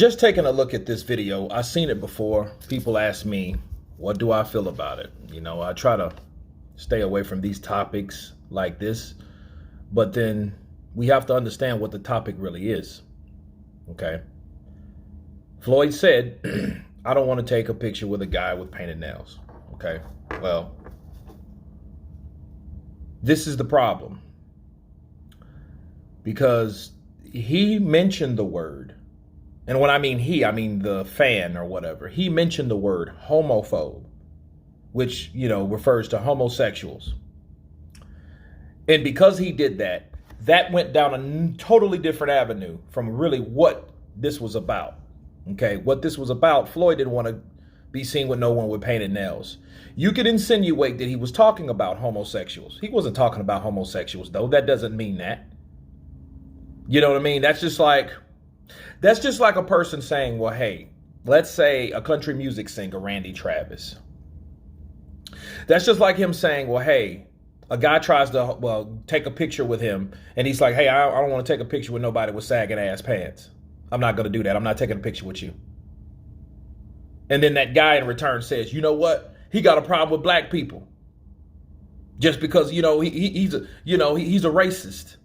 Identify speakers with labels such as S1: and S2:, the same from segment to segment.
S1: Just taking a look at this video, I've seen it before. People ask me, what do I feel about it? You know, I try to stay away from these topics like this, but then we have to understand what the topic really is. Okay. Floyd said, I don't want to take a picture with a guy with painted nails. Okay. Well, this is the problem, because he mentioned the word. And when I mean he, I mean the fan or whatever. He mentioned the word homophobe, which, you know, refers to homosexuals. And because he did that, that went down a totally different avenue from really what this was about. Okay, what this was about, Floyd didn't want to be seen with no one with painted nails. You could insinuate that he was talking about homosexuals. He wasn't talking about homosexuals, though. That doesn't mean that. You know what I mean? That's just like a person saying, well, hey, let's say a country music singer, Randy Travis. That's just like him saying, well, hey, a guy tries to, take a picture with him. And he's like, hey, I don't want to take a picture with nobody with sagging ass pants. I'm not going to do that. I'm not taking a picture with you. And then that guy in return says, you know what? He got a problem with black people. Just because, you know, he's a racist.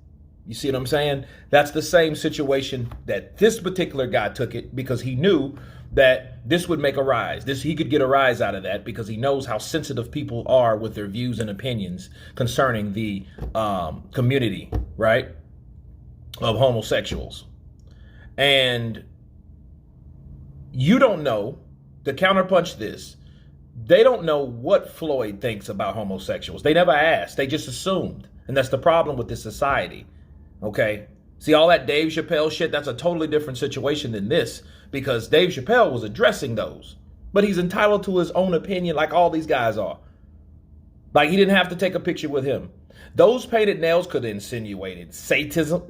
S1: You see what I'm saying? That's the same situation that this particular guy took it, because he knew that this would make a rise. He could get a rise out of that, because he knows how sensitive people are with their views and opinions concerning the community, right, of homosexuals. And you don't know, to counterpunch this, they don't know what Floyd thinks about homosexuals. They never asked. They just assumed. And that's the problem with this society. Okay. See, all that Dave Chappelle shit, that's a totally different situation than this, because Dave Chappelle was addressing those, but he's entitled to his own opinion like all these guys are. Like, he didn't have to take a picture with him. Those painted nails could have insinuated Satanism,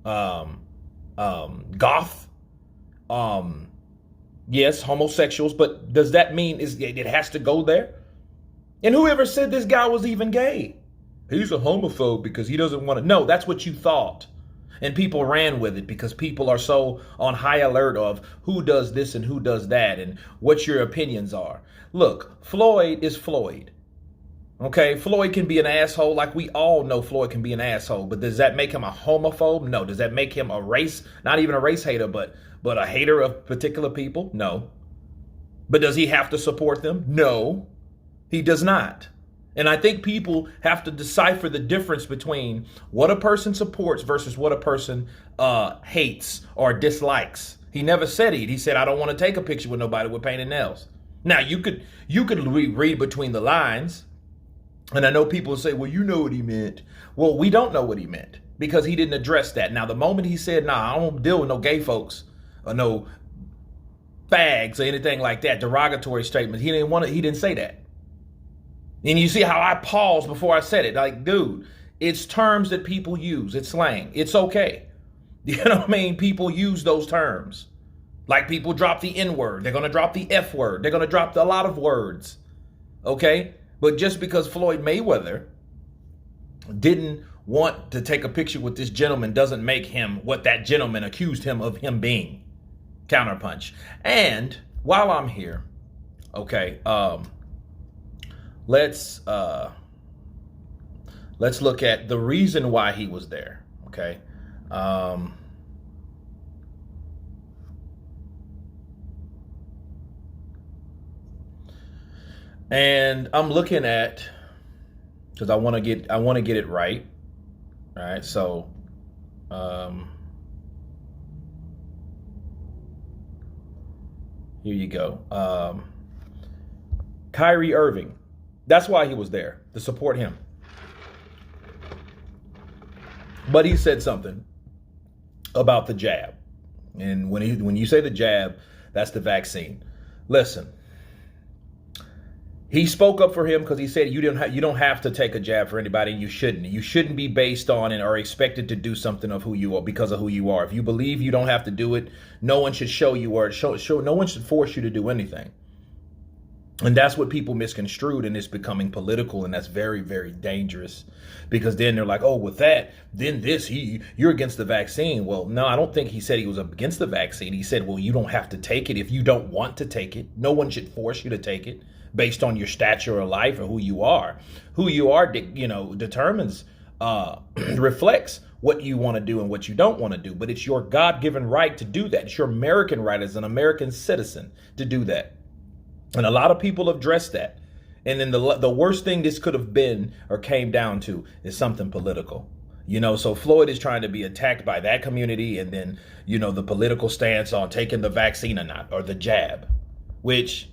S1: goth, yes, homosexuals, but does that mean it has to go there? And whoever said this guy was even gay? He's a homophobe because he doesn't want to. No, that's what you thought. And people ran with it because people are so on high alert of who does this and who does that and what your opinions are. Look, Floyd is Floyd. Okay, Floyd can be an asshole. Like, we all know Floyd can be an asshole. But does that make him a homophobe? No. Does that make him a race, not even a race hater, but a hater of particular people? No. But does he have to support them? No, he does not. And I think people have to decipher the difference between what a person supports versus what a person hates or dislikes. He never said it. He said, I don't want to take a picture with nobody with painted nails. Now, you could read between the lines. And I know people say, well, you know what he meant. Well, we don't know what he meant, because he didn't address that. Now, the moment he said, nah, I don't deal with no gay folks or no fags or anything like that, derogatory statements, he didn't say that. And you see how I paused before I said it. Like, dude, it's terms that people use. It's slang. It's okay. You know what I mean? People use those terms. Like, people drop the N word. They're going to drop the F word. They're going to drop a lot of words. Okay? But just because Floyd Mayweather didn't want to take a picture with this gentleman doesn't make him what that gentleman accused him of him being. Counterpunch. And while I'm here, okay, let's look at the reason why he was there. Okay. And I'm looking at, because I want to get it right. All right. So, here you go. Kyrie Irving. That's why he was there, to support him. But he said something about the jab. And when you say the jab, that's the vaccine. Listen, he spoke up for him because he said you don't have to take a jab for anybody. You shouldn't. You shouldn't be based on and are expected to do something of who you are because of who you are. If you believe you don't have to do it, no one should show you or no one should force you to do anything. And that's what people misconstrued, and it's becoming political, and that's very, very dangerous, because then they're like, oh, with that, then you're against the vaccine. Well, no, I don't think he said he was against the vaccine. He said, well, you don't have to take it if you don't want to take it. No one should force you to take it based on your stature or life or who you are. Who you are, determines, reflects what you want to do and what you don't want to do. But it's your God-given right to do that. It's your American right as an American citizen to do that. And a lot of people have addressed that. And then the worst thing this could have been or came down to is something political. So Floyd is trying to be attacked by that community, and then, the political stance on taking the vaccine or not, or the jab, which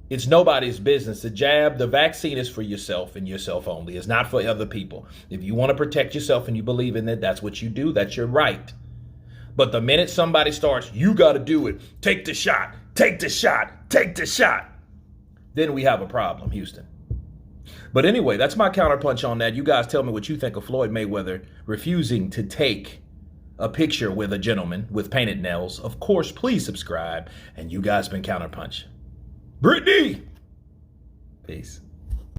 S1: it's nobody's business. The vaccine is for yourself and yourself only. It's not for other people. If you want to protect yourself and you believe in it, that's what you do. That's your right. But the minute somebody starts, you got to do it. Take the shot, take the shot, take the shot. Then we have a problem, Houston. But anyway, that's my counterpunch on that. You guys tell me what you think of Floyd Mayweather refusing to take a picture with a gentleman with painted nails. Of course, please subscribe. And you guys been Counterpunch. Brittany! Peace.